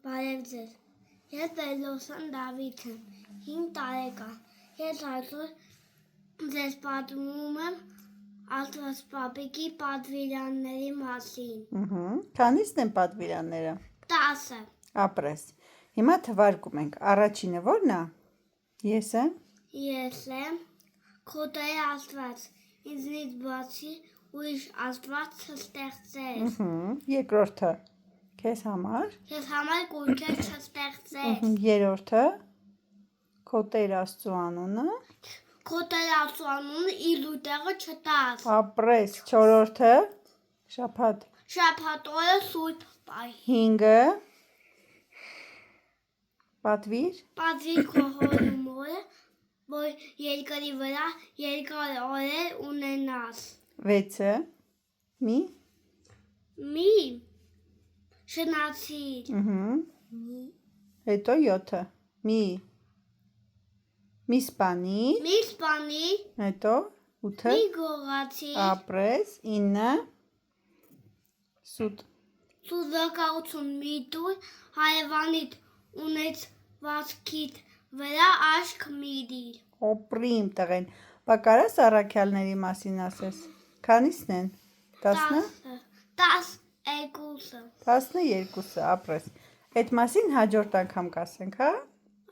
Բարև ձեզ, ես Բելոսյան Դավիթ եմ, 5 տարեկան, ես այսօր ձեզ պատմում եմ Աստվածպապիկի պատվիրանների մասին։ Քանիսն են պատվիրանները։ 10։ Ապրես։ Հիմա թվարկում ենք, առաջինը ո՞րն է։ Ես եմ։ Ես եմ, քո Տեր Աստված, ինձնից բացի ուրիշ Աստված չստեղծեց։ Երկրորդը։ Քեզ համար։ Ես համար կուռքեր չստեղծեց։ Երրորդը։ Քո Տեր Աստծու անունը։ Քո Տեր Աստծու անունը իր տեղը չտաս։ Ապրես։ Չորրորդը։ Շաբաթ։ Շաբաթ օրը սուրբ պահի։ 5-ը։ Պատվիր։ Պատվիր քո հոր ու մորը, որ երկրի վրա երկար օրեր ունենաս։ 6-ը։ Մի շնացիր։ Հետո 7-ը։ Մի սպանիր։ Մի սպանիր։ Հետո 8-ը։ Մի գողացիր։ Ապրես։ 9-ը։ Սուտ։ Սուզակացություն մի տուր, հարևանիդ ունեցվածքիդ վրա աշկ մի դիր։ Օպրիմ տղեն։ Բա կարաս առաքյալների մասին ասես։ Քանիսն են։ 10-ը։ 12-ը։ 12-ը, ապրես։ Այդ մասին հաջորդ անգամ կասենք, հա։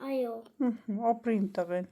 Այո։ Օպրիմ տղեն։